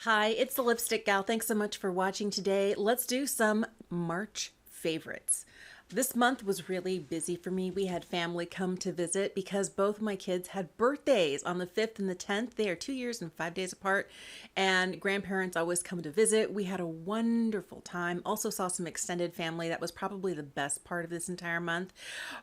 Hi, it's the Lipstick Gal. Thanks so much for watching today. Let's do some March favorites. This month was really busy for me. We had family come to visit because both my kids had birthdays on the 5th and the 10th. They are 2 years and 5 days apart, and grandparents always come to visit. We had a wonderful time. Also saw some extended family. That was probably the best part of this entire month,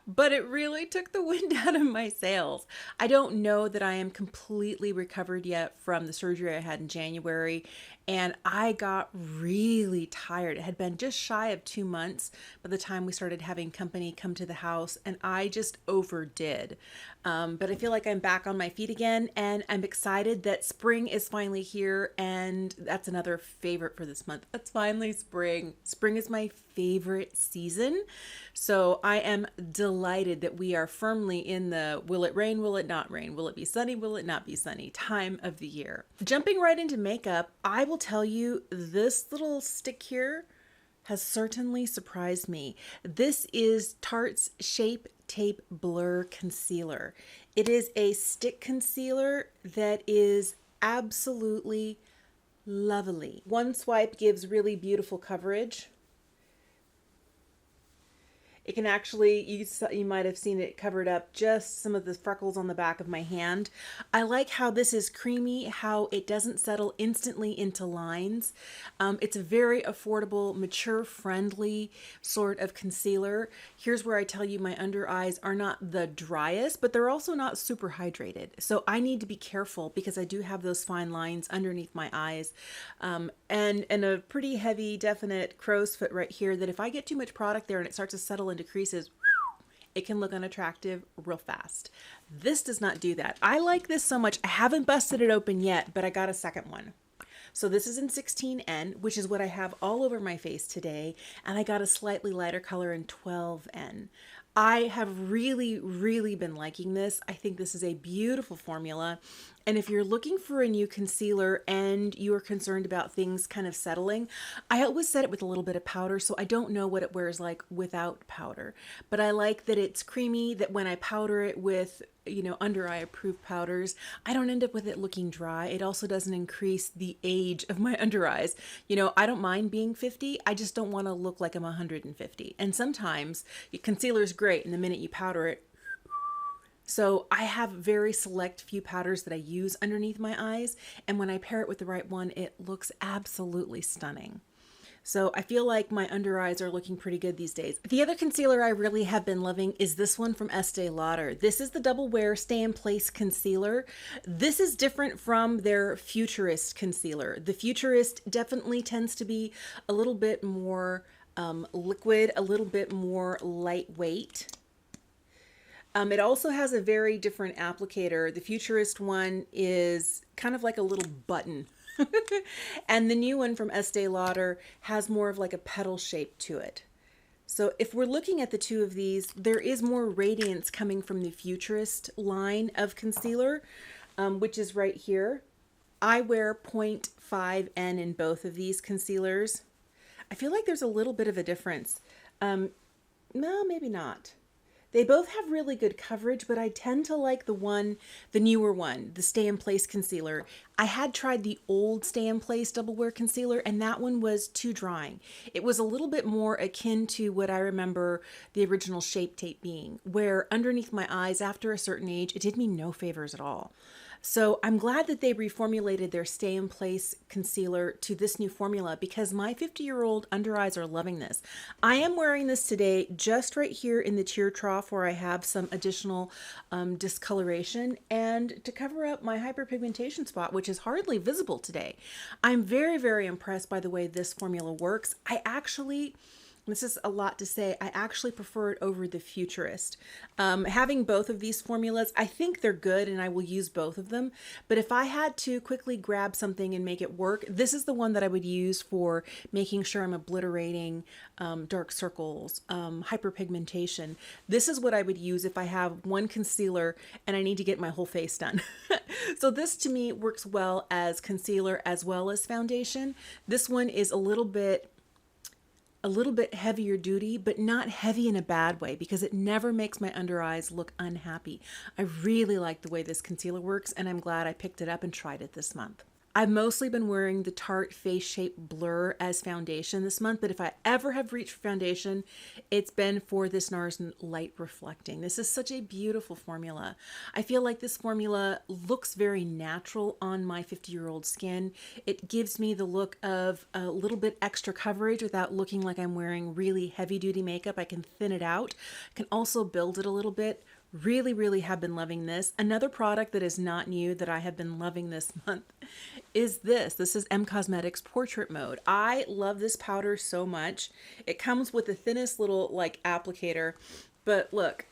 but it really took the wind out of my sails. I don't know that I am completely recovered yet from the surgery I had in January, and I got really tired. It had been just shy of 2 months by the time we started having company come to the house, and I just overdid. But I feel like I'm back on my feet again, and I'm excited that spring is finally here, and that's another favorite for this month. It's finally spring. Spring is my favorite season, so I am delighted that we are firmly in the will it rain, will it not rain, will it be sunny, will it not be sunny time of the year. Jumping right into makeup, I will tell you this little stick here has certainly surprised me. This is Tarte's Shape Tape Blur Concealer. It is a stick concealer that is absolutely lovely. One swipe gives really beautiful coverage. It can actually, you might have seen it covered up just some of the freckles on the back of my hand. I like how this is creamy, how it doesn't settle instantly into lines. It's a very affordable, mature friendly sort of concealer. Here's where I tell you my under eyes are not the driest, but they're also not super hydrated. So I need to be careful because I do have those fine lines underneath my eyes, and a pretty heavy, definite crow's foot right here that if I get too much product there and it starts to settle into creases, it can look unattractive real fast. This does not do that. I like this so much. I haven't busted it open yet, but I got a second one. So this is in 16N, which is what I have all over my face today, and I got a slightly lighter color in 12N. I have really been liking this. I think this is a beautiful formula. And if you're looking for a new concealer and you are concerned about things kind of settling, I always set it with a little bit of powder, so I don't know what it wears like without powder. But I like that it's creamy, that when I powder it with, under eye approved powders, I don't end up with it looking dry. It also doesn't increase the age of my under eyes. I don't mind being 50. I just don't want to look like I'm 150. And sometimes concealer is great, and the minute you powder it, so I have very select few powders that I use underneath my eyes, and when I pair it with the right one, it looks absolutely stunning. So I feel like my under eyes are looking pretty good these days. The other concealer I really have been loving is this one from Estee Lauder. This is the Double Wear Stay in Place Concealer. This is different from their Futurist concealer. The Futurist definitely tends to be a little bit more liquid, a little bit more lightweight. It also has a very different applicator. The Futurist one is kind of like a little button. And the new one from Estee Lauder has more of like a petal shape to it. So if we're looking at the two of these, there is more radiance coming from the Futurist line of concealer, which is right here. I wear 0.5N in both of these concealers. I feel like there's a little bit of a difference. No, maybe not. They both have really good coverage, but I tend to like the newer one, the Stay in Place concealer. I had tried the old Stay in Place Double Wear concealer, and that one was too drying. It was a little bit more akin to what I remember the original Shape Tape being, where underneath my eyes after a certain age, it did me no favors at all. So I'm glad that they reformulated their Stay in Place concealer to this new formula because my 50-year-old under eyes are loving this. I am wearing this today just right here in the tear trough where I have some additional discoloration and to cover up my hyperpigmentation spot, which is hardly visible today. I'm very impressed by the way this formula works. This is a lot to say. I actually prefer it over the Futurist. Having both of these formulas, I think they're good and I will use both of them. But if I had to quickly grab something and make it work, this is the one that I would use for making sure I'm obliterating dark circles, hyperpigmentation. This is what I would use if I have one concealer and I need to get my whole face done. So this to me works well as concealer as well as foundation. This one is a little bit heavier duty, but not heavy in a bad way because it never makes my under eyes look unhappy. I really like the way this concealer works, and I'm glad I picked it up and tried it this month. I've mostly been wearing the Tarte Face Shape Blur as foundation this month, but if I ever have reached for foundation, it's been for this NARS Light Reflecting. This is such a beautiful formula. I feel like this formula looks very natural on my 50-year-old skin. It gives me the look of a little bit extra coverage without looking like I'm wearing really heavy-duty makeup. I can thin it out. I can also build it a little bit. Really have been loving this. Another product that is not new that I have been loving this month is this. This is M Cosmetics Portrait Mode. I love this powder so much. It comes with the thinnest little like applicator, but look,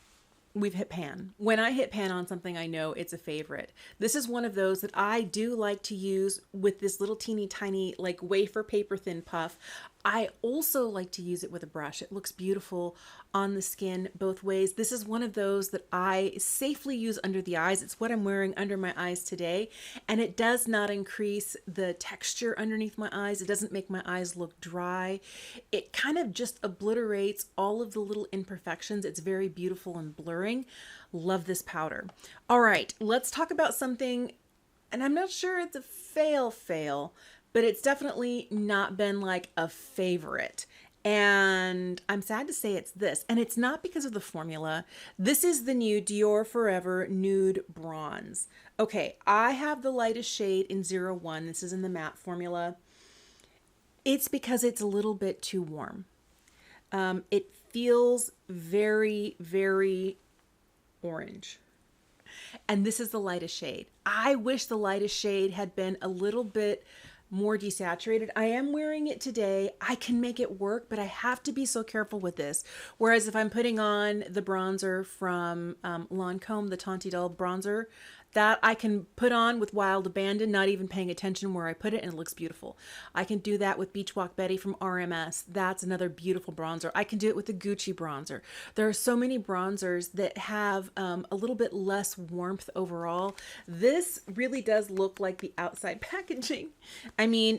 we've hit pan. When I hit pan on something, I know it's a favorite. This is one of those that I do like to use with this little teeny tiny like wafer paper thin puff. I also like to use it with a brush. It looks beautiful on the skin both ways. This is one of those that I safely use under the eyes. It's what I'm wearing under my eyes today, and it does not increase the texture underneath my eyes. It doesn't make my eyes look dry. It kind of just obliterates all of the little imperfections. It's very beautiful and blurring. Love this powder. All right, let's talk about something, and I'm not sure it's a fail, but it's definitely not been like a favorite. And I'm sad to say it's this. And it's not because of the formula. This is the new Dior Forever Nude Bronze. Okay, I have the lightest shade in 01. This is in the matte formula. It's because it's a little bit too warm. It feels very orange. And this is the lightest shade. I wish the lightest shade had been a little bit more desaturated. I am wearing it today. I can make it work, but I have to be so careful with this. Whereas if I'm putting on the bronzer from Lancome, the Tante Doll bronzer, that I can put on with Wild Abandon, not even paying attention where I put it, and it looks beautiful. I can do that with Beach Walk Betty from RMS. That's another beautiful bronzer. I can do it with the Gucci bronzer. There are so many bronzers that have a little bit less warmth overall. This really does look like the outside packaging. I mean,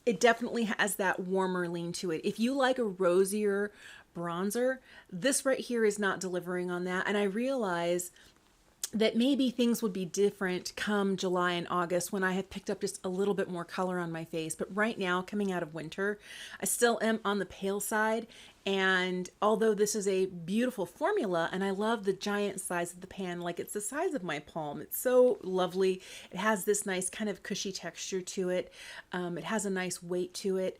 it definitely has that warmer lean to it. If you like a rosier bronzer, this right here is not delivering on that. And I realize that maybe things would be different come July and August when I have picked up just a little bit more color on my face. But right now, coming out of winter, I still am on the pale side. And although this is a beautiful formula, and I love the giant size of the pan, like it's the size of my palm. It's so lovely. It has this nice kind of cushy texture to it. It has a nice weight to it.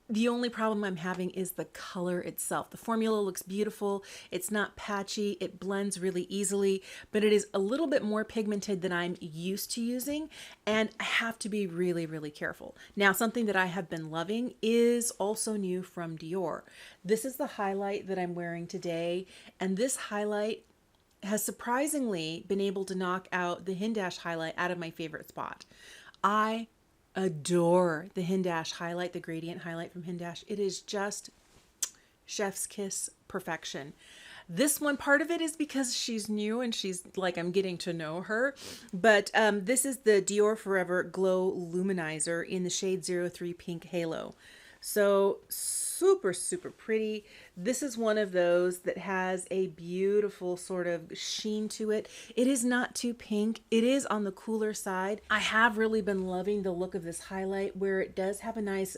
The only problem I'm having is the color itself. The formula looks beautiful. It's not patchy. It blends really easily, but it is a little bit more pigmented than I'm used to using, and I have to be really careful. Now, something that I have been loving is also new from Dior. This is the highlight that I'm wearing today, and this highlight has surprisingly been able to knock out the Hindash highlight out of my favorite spot. I adore the Hindash highlight, the gradient highlight from Hindash. It is just chef's kiss perfection. This one, part of it is because she's new and she's like, I'm getting to know her. But this is the Dior Forever Glow Luminizer in the shade 03 Pink Halo. So super pretty. This is one of those that has a beautiful sort of sheen to it. It is not too pink. It is on the cooler side. I have really been loving the look of this highlight where it does have a nice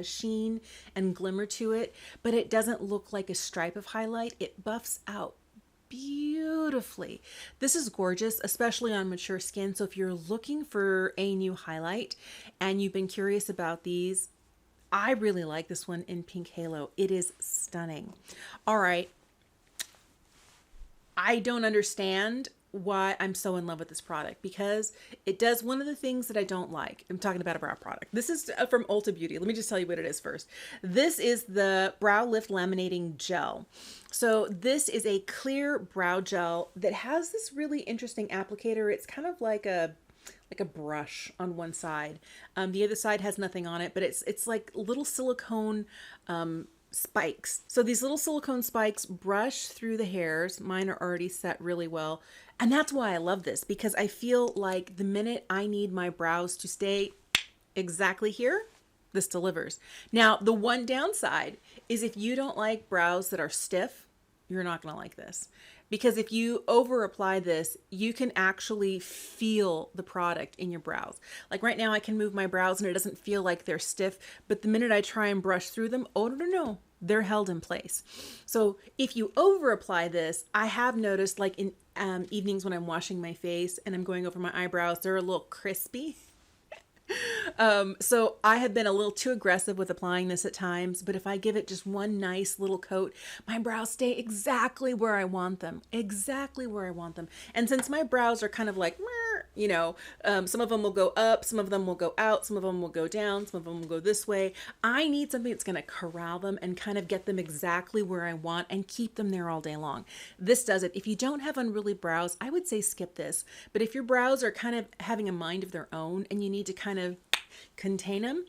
sheen and glimmer to it, but it doesn't look like a stripe of highlight. It buffs out beautifully. This is gorgeous, especially on mature skin. So if you're looking for a new highlight and you've been curious about these, I really like this one in Pink Halo. It is stunning. All right. I don't understand why I'm so in love with this product, because it does one of the things that I don't like. I'm talking about a brow product. This is from Ulta Beauty. Let me just tell you what it is first. This is the Brow Lift Laminating Gel. So this is a clear brow gel that has this really interesting applicator. It's kind of like a brush on one side. The other side has nothing on it, but it's like little silicone spikes. So these little silicone spikes brush through the hairs. Mine are already set really well. And that's why I love this, because I feel like the minute I need my brows to stay exactly here, this delivers. Now, the one downside is if you don't like brows that are stiff, you're not going to like this. because if you over apply this, you can actually feel the product in your brows. Like right now I can move my brows and it doesn't feel like they're stiff, but the minute I try and brush through them, oh no, no, no, they're held in place. So if you over apply this, I have noticed like in evenings when I'm washing my face and I'm going over my eyebrows, they're a little crispy. So I have been a little too aggressive with applying this at times, but if I give it just one nice little coat, my brows stay exactly where I want them, exactly where I want them. And since my brows are kind of like, you know, some of them will go up, some of them will go out, some of them will go down, some of them will go this way. I need something that's going to corral them and kind of get them exactly where I want and keep them there all day long. This does it. If you don't have unruly brows, I would say skip this. But if your brows are kind of having a mind of their own and you need to kind of contain them,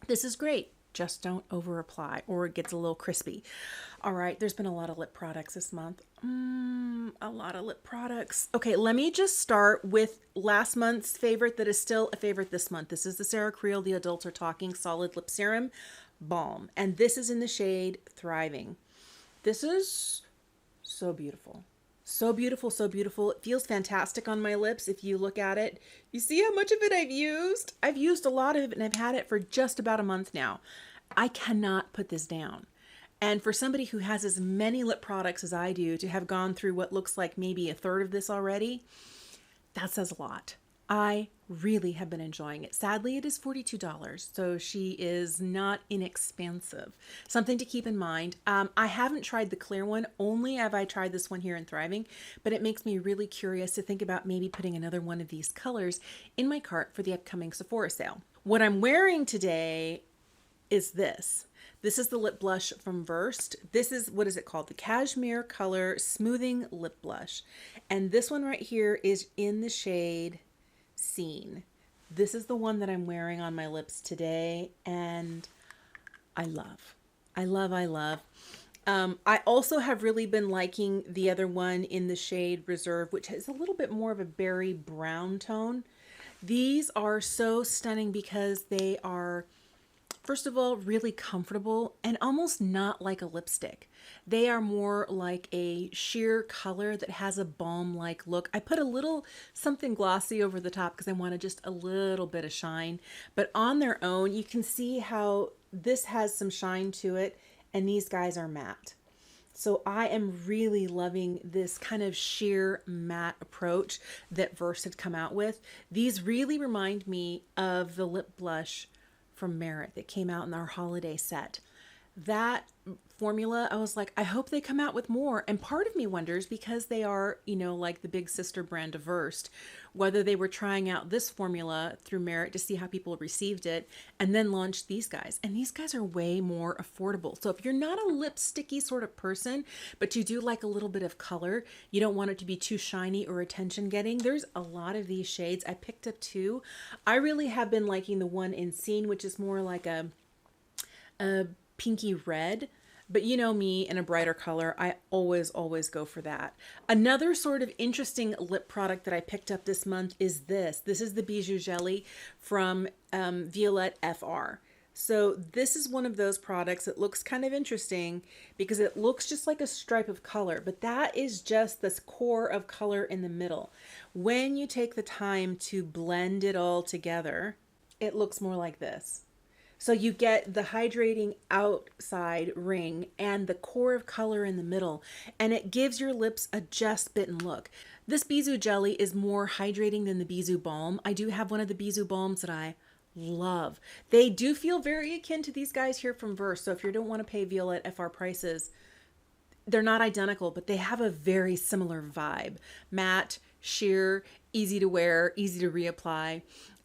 this is great. Just don't over apply or it gets a little crispy. All right, there's been a lot of lip products this month. A lot of lip products. Okay, let me just start with last month's favorite that is still a favorite this month. This is the Sarah Creel The Adults Are Talking Solid Lip Serum Balm. And this is in the shade Thriving. This is so beautiful. So beautiful, so beautiful. It feels fantastic on my lips. If you look at it, you see how much of it I've used. I've used a lot of it and I've had it for just about a month now. I cannot put this down. And for somebody who has as many lip products as I do to have gone through what looks like maybe a third of this already, that says a lot. I really have been enjoying it. Sadly, it is $42, so she is not inexpensive. Something to keep in mind. I haven't tried the clear one, only have I tried this one here in Thriving, but it makes me really curious to think about maybe putting another one of these colors in my cart for the upcoming Sephora sale. What I'm wearing today is this. This is the lip blush from Versed. This is, what is it called? The Cashmere Color Smoothing Lip Blush. And this one right here is in the shade Scene. This is the one that I'm wearing on my lips today, and I love. I also have really been liking the other one in the shade Reserve, which is a little bit more of a berry brown tone. These are so stunning because they are, first of all, really comfortable and almost not like a lipstick. They are more like a sheer color that has a balm-like look. I put a little something glossy over the top because I wanted just a little bit of shine. But on their own, you can see how this has some shine to it, and these guys are matte. So I am really loving this kind of sheer matte approach that Verse had come out with. These really remind me of the lip blush from Merit that came out in our holiday set. That formula, I was like, I hope they come out with more. And part of me wonders, because they are, you know, like the big sister brand of Versed, whether they were trying out this formula through Merit to see how people received it and then launched these guys. And these guys are way more affordable. So if you're not a lipsticky sort of person, but you do like a little bit of color, you don't want it to be too shiny or attention getting, there's a lot of these shades. I picked up two. I really have been liking the one in Scene, which is more like a pinky red, but you know me, in a brighter color, I always go for that. Another sort of interesting lip product that I picked up this month is this. This is the Bijou Jelly from Violette FR. So this is one of those products that looks kind of interesting because it looks just like a stripe of color, but that is just this core of color in the middle. When you take the time to blend it all together, it looks more like this. So you get the hydrating outside ring and the core of color in the middle, and it gives your lips a just bitten look. This Bijou Jelly is more hydrating than the Bijou Balm. I do have one of the Bijou Balms that I love. They do feel very akin to these guys here from Verse, so if you don't want to pay Violette FR prices, they're not identical, but they have a very similar vibe. Matte, sheer, easy to wear, easy to reapply.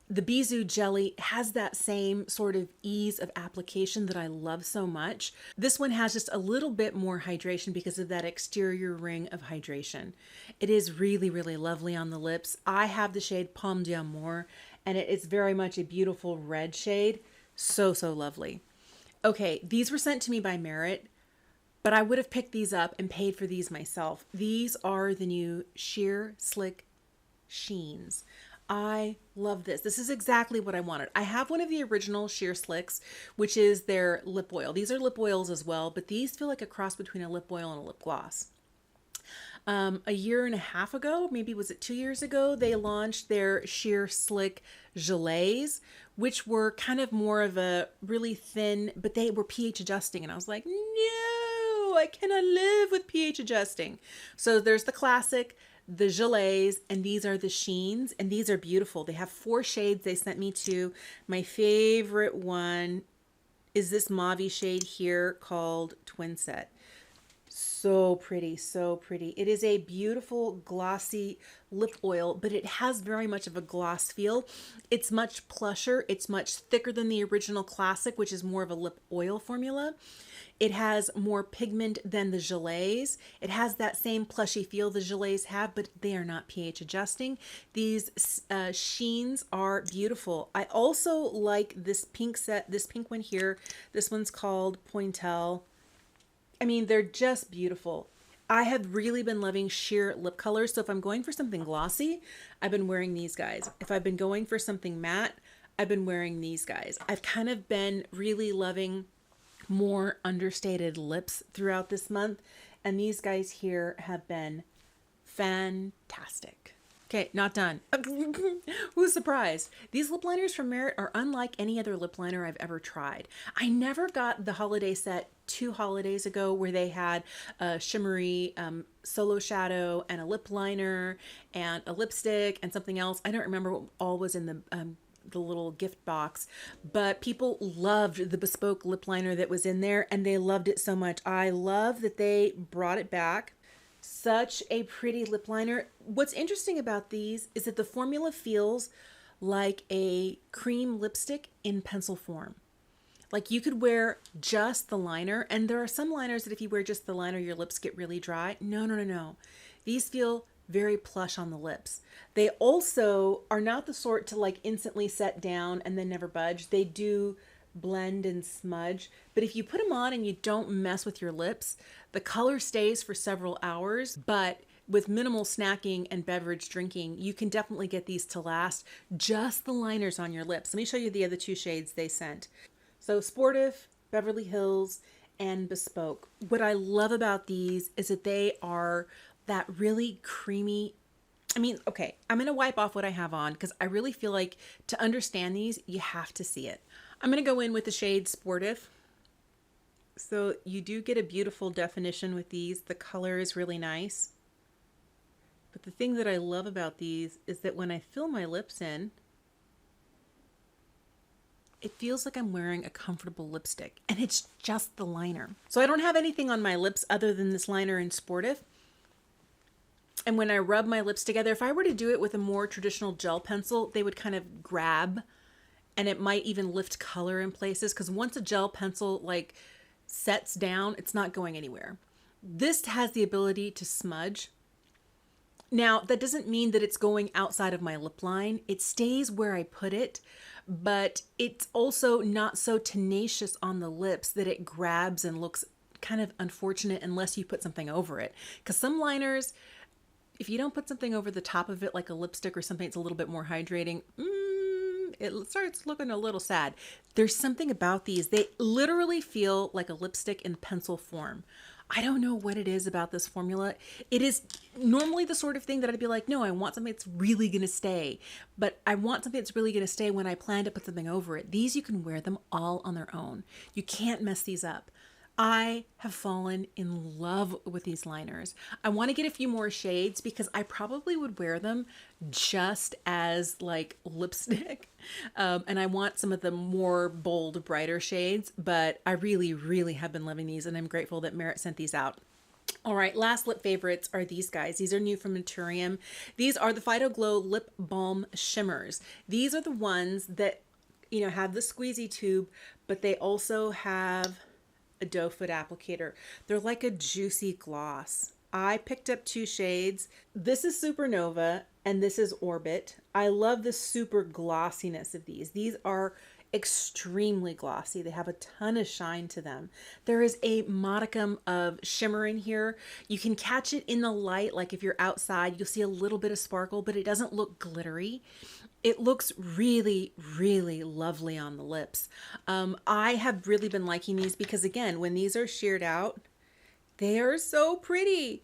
The Bijou Jelly has that same sort of ease of application that I love so much. This one has just a little bit more hydration because of that exterior ring of hydration. It is really, really lovely on the lips. I have the shade Pomme d'Amour, and it is very much a beautiful red shade. So lovely. Okay, these were sent to me by Merit, but I would have picked these up and paid for these myself. These are the new Sheer Slick Sheens. I love this. This is exactly what I wanted. I have one of the original Sheer Slicks, which is their lip oil. These are lip oils as well, but these feel like a cross between a lip oil and a lip gloss. A year and a half ago, maybe was it 2 years ago, they launched their Sheer Slick Gelées, which were kind of more of a really thin, but they were pH adjusting. And I was like, no, I cannot live with pH adjusting. So there's the classic, the gelées, and these are the sheens, and these are beautiful. They have 4 shades they sent me to. My favorite one is this mauve shade here called Twin Set. So pretty, so pretty. It is a beautiful glossy lip oil, but it has very much of a gloss feel. It's much plusher. It's much thicker than the original classic, which is more of a lip oil formula. It has more pigment than the gelées. It has that same plushy feel the gelées have, but they are not pH adjusting. These sheens are beautiful. I also like this pink set, this pink one here. This one's called Pointel. I mean, they're just beautiful. I have really been loving sheer lip colors. So if I'm going for something glossy, I've been wearing these guys. If I've been going for something matte, I've been wearing these guys. I've kind of been really loving more understated lips throughout this month. And these guys here have been fantastic. Okay, not done. Who's surprised? These lip liners from Merit are unlike any other lip liner I've ever tried. I never got the holiday set 2 holidays ago where they had a shimmery solo shadow and a lip liner and a lipstick and something else. I don't remember what all was in the little gift box, but people loved the bespoke lip liner that was in there, and they loved it so much. I love that they brought it back. Such a pretty lip liner. What's interesting about these is that the formula feels like a cream lipstick in pencil form. Like you could wear just the liner, and there are some liners that if you wear just the liner, your lips get really dry. No, no, no, no. These feel very plush on the lips. They also are not the sort to like instantly set down and then never budge. They do blend and smudge, but if you put them on and you don't mess with your lips, the color stays for several hours. But with minimal snacking and beverage drinking, you can definitely get these to last. Just the liners on your lips. Let me show you the other 2 shades they sent. So Sportive, Beverly Hills, and Bespoke. What I love about these is that they are that really creamy. I mean, okay, I'm going to wipe off what I have on because I really feel like to understand these, you have to see it. I'm going to go in with the shade Sportive. So you do get a beautiful definition with these. The color is really nice. But the thing that I love about these is that when I fill my lips in, it feels like I'm wearing a comfortable lipstick, and it's just the liner. So I don't have anything on my lips other than this liner in Sportive. And when I rub my lips together, if I were to do it with a more traditional gel pencil, they would kind of grab, and it might even lift color in places, because once a gel pencil like sets down, it's not going anywhere. This has the ability to smudge. Now, that doesn't mean that it's going outside of my lip line. It stays where I put it, but it's also not so tenacious on the lips that it grabs and looks kind of unfortunate unless you put something over it. Because some liners, if you don't put something over the top of it, like a lipstick or something that's a little bit more hydrating, it starts looking a little sad. There's something about these. They literally feel like a lipstick in pencil form. I don't know what it is about this formula. It is normally the sort of thing that I'd be like, no, I want something that's really going to stay. But I want something that's really going to stay when I plan to put something over it. These, you can wear them all on their own. You can't mess these up. I have fallen in love with these liners. I want to get a few more shades because I probably would wear them just as like lipstick. And I want some of the more bold, brighter shades, but I really, really have been loving these, and I'm grateful that Merit sent these out. All right, last lip favorites are these guys. These are new from Naturium. These are the Phyto Glow Lip Balm Shimmers. These are the ones that, you know, have the squeezy tube, but they also have a doe foot applicator. They're like a juicy gloss. I picked up 2 shades. This is Supernova and this is Orbit. I love the super glossiness of these. These are extremely glossy. They have a ton of shine to them. There is a modicum of shimmer in here. You can catch it in the light, like if you're outside, you'll see a little bit of sparkle, but it doesn't look glittery. It looks really, really lovely on the lips. I have really been liking these because, again, when these are sheared out, they are so pretty.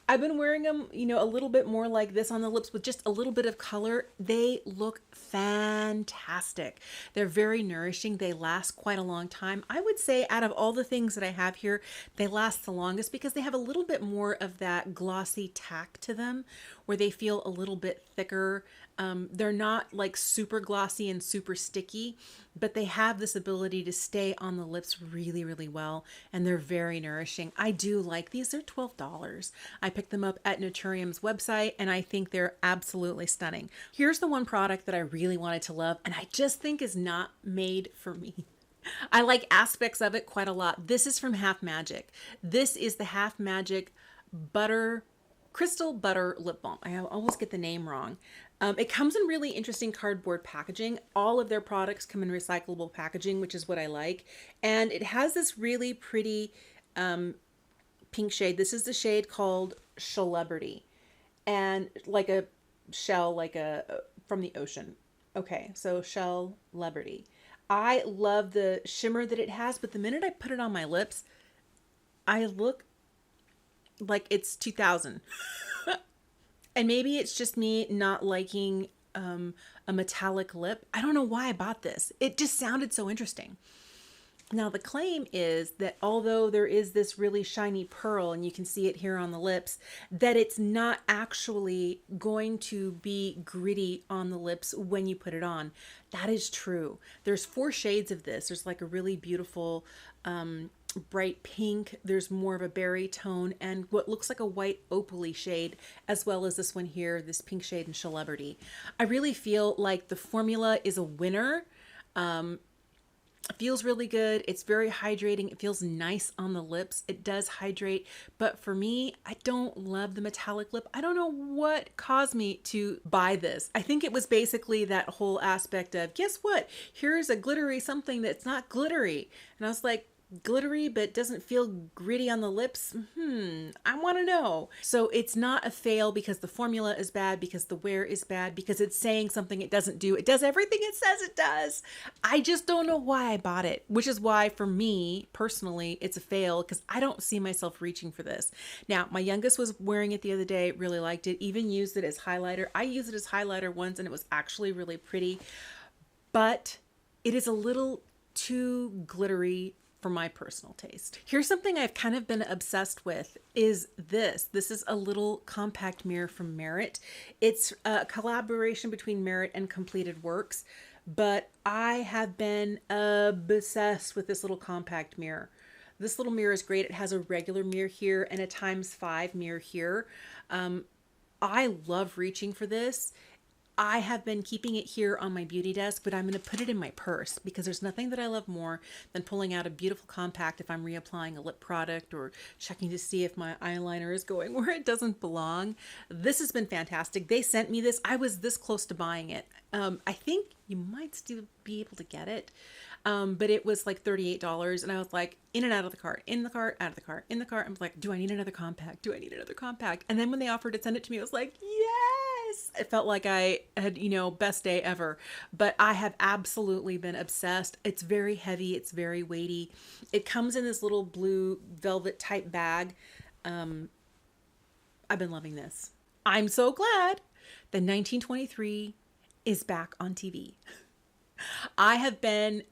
I've been wearing them, a little bit more like this on the lips with just a little bit of color. They look fantastic. They're very nourishing. They last quite a long time. I would say out of all the things that I have here, they last the longest because they have a little bit more of that glossy tack to them where they feel a little bit thicker. They're not like super glossy and super sticky, but they have this ability to stay on the lips really, really well, and they're very nourishing. I do like these. They're $12. I picked them up at Naturium's website, and I think they're absolutely stunning. Here's the one product that I really wanted to love, and I just think is not made for me. I like aspects of it quite a lot. This is from Half Magic. This is the Half Magic Butter Crystal Butter Lip Balm. I always get the name wrong. It comes in really interesting cardboard packaging. All of their products come in recyclable packaging, which is what I like. And it has this really pretty pink shade. This is the shade called Celebrity. And like a shell, like from the ocean. Okay, so Celebrity. I love the shimmer that it has, but the minute I put it on my lips, I look like it's 2000. And maybe it's just me not liking a metallic lip. I don't know why I bought this. It just sounded so interesting. Now, the claim is that although there is this really shiny pearl, and you can see it here on the lips, that it's not actually going to be gritty on the lips when you put it on. That is true. There's 4 shades of this. There's like a really beautiful bright pink, there's more of a berry tone, and what looks like a white opaly shade, as well as this one here, this pink shade in Celebrity. I really feel like the formula is a winner. It feels really good. It's very hydrating. It feels nice on the lips. It does hydrate, but for me, I don't love the metallic lip. I don't know what caused me to buy this. I think it was basically that whole aspect of, guess what? Here's a glittery something that's not glittery. And I was like, glittery but doesn't feel gritty on the lips. I want to know. So it's not a fail because the formula is bad, because the wear is bad, because it's saying something it doesn't do. It does everything it says it does. I just don't know why I bought it, which is why for me personally it's a fail, because I don't see myself reaching for this. Now, my youngest was wearing it the other day, really liked it, even used it as highlighter. I used it as highlighter once and it was actually really pretty, but it is a little too glittery for my personal taste. Here's something I've kind of been obsessed with is this. This is a little compact mirror from Merit. It's a collaboration between Merit and Completed Works, but I have been obsessed with this little compact mirror. This little mirror is great. It has a regular mirror here and a ×5 mirror here. I love reaching for this. I have been keeping it here on my beauty desk, but I'm going to put it in my purse because there's nothing that I love more than pulling out a beautiful compact if I'm reapplying a lip product or checking to see if my eyeliner is going where it doesn't belong. This has been fantastic. They sent me this. I was this close to buying it. I think you might still be able to get it. But it was like $38 and I was like in and out of the cart, in the cart, out of the cart, in the cart. I was like, do I need another compact? Do I need another compact? And then when they offered to send it to me, I was like, yes! It felt like I had, best day ever. But I have absolutely been obsessed. It's very heavy. It's very weighty. It comes in this little blue velvet type bag. I've been loving this. I'm so glad that 1923 is back on TV. I have been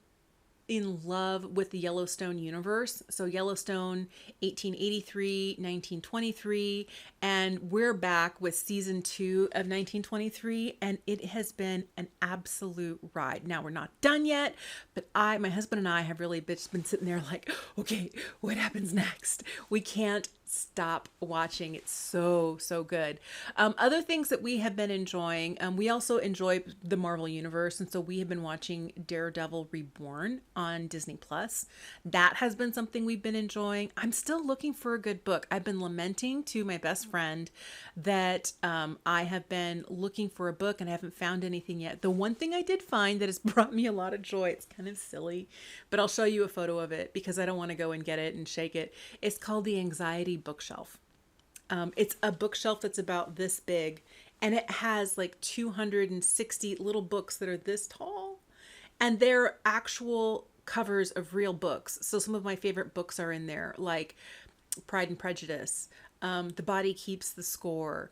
in love with the Yellowstone universe. So Yellowstone 1883, 1923, and we're back with season 2 of 1923, and it has been an absolute ride. Now, we're not done yet, but my husband and I have really been sitting there like, okay, what happens next? We can't stop watching. It's so good. Other things that we have been enjoying, we also enjoy the Marvel universe, and so we have been watching Daredevil Reborn on Disney Plus. That has been something we've been enjoying. I'm still looking for a good book. I've been lamenting to my best friend that I have been looking for a book and I haven't found anything yet. The one thing I did find that has brought me a lot of joy, it's kind of silly, but I'll show you a photo of it because I don't want to go and get it and shake it. It's called the Anxiety Bookshelf. It's a bookshelf that's about this big, and it has like 260 little books that are this tall, and they're actual covers of real books. So some of my favorite books are in there, like Pride and Prejudice, The Body Keeps the Score,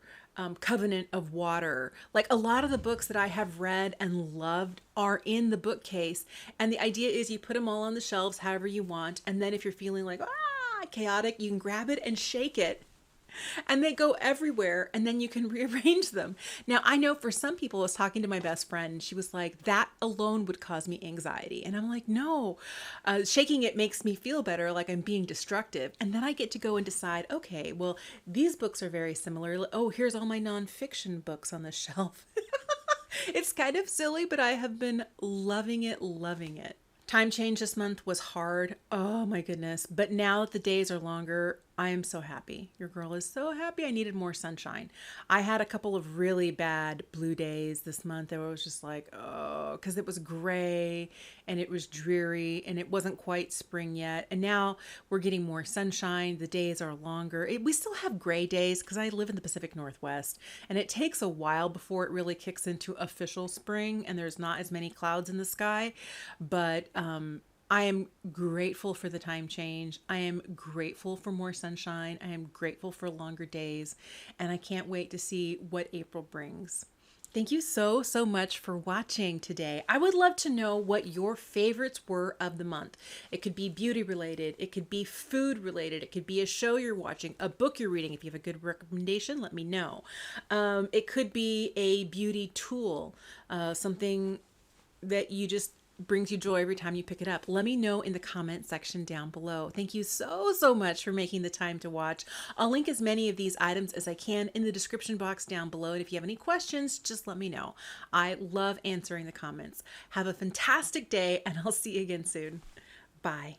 Covenant of Water. Like a lot of the books that I have read and loved are in the bookcase. And the idea is you put them all on the shelves however you want. And then if you're feeling like, chaotic, you can grab it and shake it and they go everywhere and then you can rearrange them. Now, I know for some people, I was talking to my best friend and she was like, that alone would cause me anxiety. And I'm like, no, shaking it makes me feel better, like I'm being destructive. And then I get to go and decide, okay, well, these books are very similar. Oh, here's all my nonfiction books on the shelf. It's kind of silly, but I have been loving it, loving it. Time change this month was hard. Oh my goodness. But now that the days are longer, I am so happy. Your girl is so happy. I needed more sunshine. I had a couple of really bad blue days this month that was just like, oh, because it was gray and it was dreary and it wasn't quite spring yet. And now we're getting more sunshine. The days are longer. We still have gray days because I live in the Pacific Northwest and it takes a while before it really kicks into official spring and there's not as many clouds in the sky. But I am grateful for the time change. I am grateful for more sunshine. I am grateful for longer days. And I can't wait to see what April brings. Thank you so, so much for watching today. I would love to know what your favorites were of the month. It could be beauty related. It could be food related. It could be a show you're watching, a book you're reading. If you have a good recommendation, let me know. It could be a beauty tool, something that you just brings you joy every time you pick it up. Let me know in the comment section down below. Thank you so, so much for making the time to watch. I'll link as many of these items as I can in the description box down below. And if you have any questions, just let me know. I love answering the comments. Have a fantastic day and I'll see you again soon. Bye.